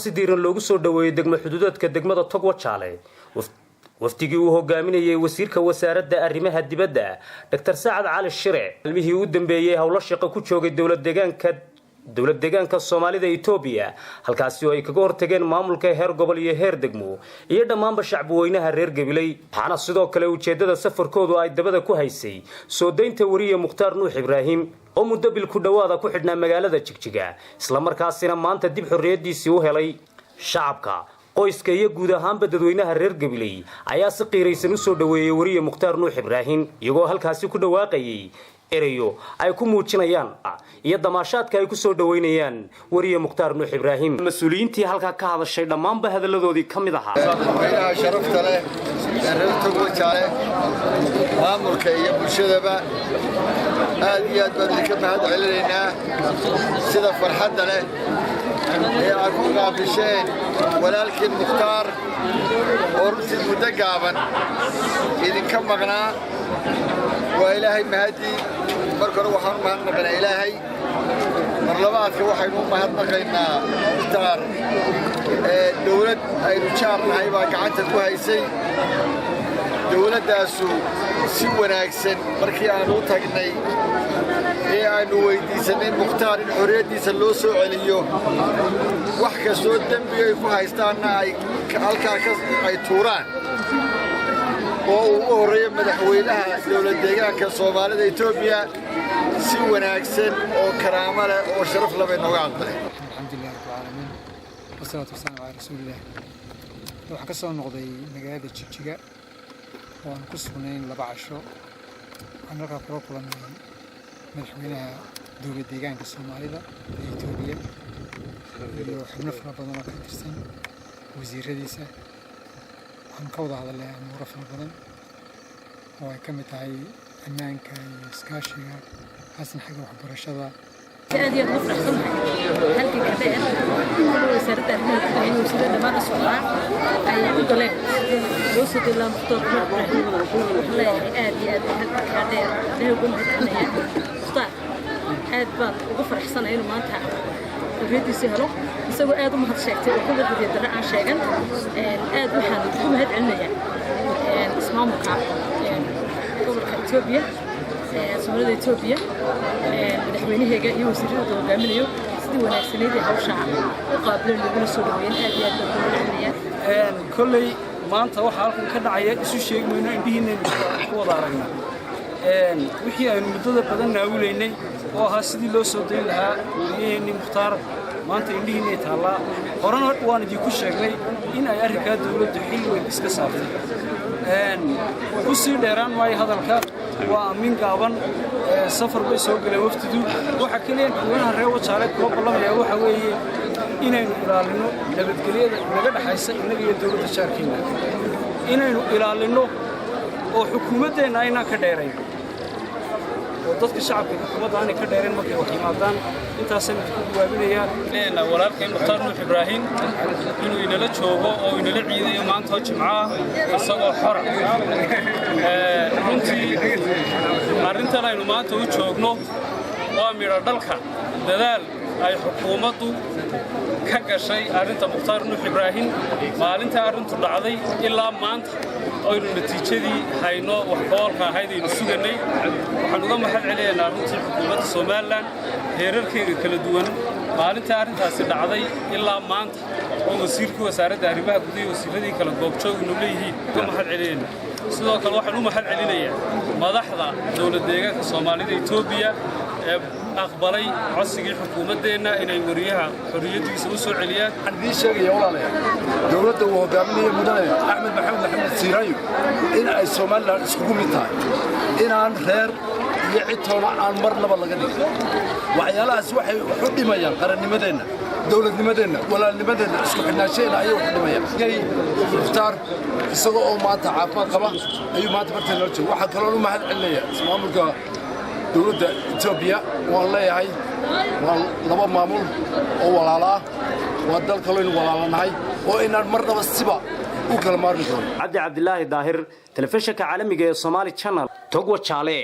si diiran loogu soo dhaweeyay degmo xuduudeedka degmada Togwajaale. wafdigii uu hogaaminayay wasiirka wasaaradda arrimaha dibadda Dr. Saad Cali Shire ilmihii u dambeeyay hawlo shaqo ku joogay dawlad deegaanka Soomaalida Itoobiya halkaasi oo ay kaga hortageen maamulka heer gobol iyo heer degmo iyo dhammaanba shacbi weynaha reer Gabiley waxaana sidoo kale ujeedada safarkoodu ay dabada ku haysay soo deynta wariye Mukhtaar Nuux Ibraahim oo muddo bil ku dhawaada ku xidhnaa magaalada Jigjiga isla markaasina maanta dib xorriyadiisii u helay shacabka qoyska iyo guud ahaanba dadweynaha reer Gabiley ayaa si qiiraysan u soo dhaweeyay wariye Mukhtaar Nuux Ibraahim iyagoo halkaasi ku dhawaaqayay erayo ay ku muujinayaan iyo damaashaadka ay ku soo dhaweynayaan wariye Mukhtaar Nuux Ibraahim mas'uuliyiintii halka ka hadashay dhamaanba hadaladoodii kamid ahaa madaxweynaha sharafta leh reer Togwajaale maamulka iyo bulshadaba aad iyo aad baan idinka mahad celinaynaa sida farxadda leh ee aad ku qaabisheen walaalkiin Mukhtaar oo runtii muddo gaaban idinka maqnaa waa ilaahay mahadi marka hore waxaan u mahadnaqaynaa ilaahay mar labaadka waxaynu u mahadnaqaynaa Mukhtaar dawlad aynu jaarnahay baa gacanta ku haysay dawladdaasu si wanaagsan markii aanu u tagnay ee aanu weydiisanay Mukhtaar in xorriyadiisa loo soo celiyo wax kastoo dembi ay ku haystaanna ay halkaa ay tuuraan oo uu u horeeyo madaxweynaha dawlad deegaanka Soomaalida Itoobiya si wanaagsan oo karaamo leh oo sharaf leh nooga aqbalay alxamdulillaah rabbil caalamiin wasalaatu wasalaamu calaa rasuulillaah waxaan ka soo noqday magaalada Jigjiga oo aan ku sugnayn 2 casho waxaan halkaa kula kulannay madaxweynaha dawlad deegaanka Soomaalida ee Itoobiya iyo xubno fara badan oo ka tirsan wasiiradiisa waxaan ka wada hadalnay amuuro fara badan oo ay ka mid tahay ammaanka iyo iskaashiga xasan xagga waxbarashada aad iyo aad u faraxsanahay halkii ka dheer wasaaradda arrimaha dibadda iyo wasiirada dhammaan Soomaaliya ay u galeen loo soo diilaa Mukhtaar leeyahay aad iyo aad halkii ka dheer ee ugu mahadcelinayaa Mukhtaar aad baan ugu faraxsanahay inuu maanta xorriyadiisa helo isagoo aad u mahad sheegtay oo xuquuqda dadweynaha aan sheegan aad waxaan ugu mahadcelinayaa ismaamulka gobolka Itoobiya Soomaalida Itoobiya madaxweynaheega iyo wasiirada hogaaminayo sidii wanaagsaneyd ee hawsha u qaabileen laguna soo dhaweeyay aad iyo aad baan ugu mahadcelinayaa kolley maanta waxa halkan ka dhacaya isu sheegmayno indhihiina ku wada aragnaa wixii aynu muddada badan naawuleynay oo ahaa sidii loo soo dayn lahaa wariyaheennii Mukhtaar maanta indhihiinay taallaa horena waan idinku sheegnay in ay arrinkaa dawladdu xil weyn iska saartay ku sii dheeraan maayo hadalka waa aamin gaaban safar bay soo galeen wafdidu waxa kaliya dadweynaha reer Wajaale kula ballamaya waxa weeye inaynu ilaalino nabadgelyada naga dhaxaysa inaga iyo dawladda jaarkeena inaynu ilaalino oo xukuumaddeena ayna ka dheerayn oo dadka shacabka xukuumadda aanay ka dheerayn markay wax yimaadaan intaasay ku gaabinayaan walaalkay Mukhtaar Nuux Ibraahim inuu inala joogo oo inala ciidayo maanta Jimcaha isagoo xor runtii arrintan aynu maanta u joogno waa midho dhalka dadaal ay xukuumaddu ka gashay arrinta Mukhtaar Nuux Ibraahim maalinta arrintu dhacday ilaa maanta aynu natiijadii hayno wax goolka ahayd aynu suganay waxaan uga mahad celinaynaa runtii xukuumadda Soomaaliland heerarkeeda kala duwan maalinta arrintaasi dhacday ilaa maanta oo wasiirka wasaaradda arrimaha gudaha iyo wasiiradii kala goobjoognu leeyihiin uga mahad celinaynaa sidoo kale waxaan u mahad celinayaa madaxda dawlad deegaanka Soomaalida Itoobiya ee aqbalay codsigii xukuumaddeena inay wariyaha xorriyadiisa u soo celiyaan hadii sheegaya walaalayaal dawladda uu hogaaminayo mudane Axmed Maxamed Siiraayo in ay Soomaaliland isku mid tahay inaan reer iyo citoona aan marnaba laga dhigin waxyaalahaas waxay u dhimayaan qarannimadeenna dawladnimadeenna walaalnimadeenna isku xidhnaanshadeena ayay u dhimayaan Mukhtaar isagoo oo maanta caafimaad qaba ayuu maanta bartay loo joogo waxaa kaloo u mahad celinayaa ismaamulka dawladda Itoobiya waan leeyahay waa 2 maamul oo walaalo ah waa dal kale in walaalanahay oo inaan marnaba siba u kala maarmi doono Cabdi Cabdilaahi Daahir telefishinka caalamiga ee Somali Channel Togwajaale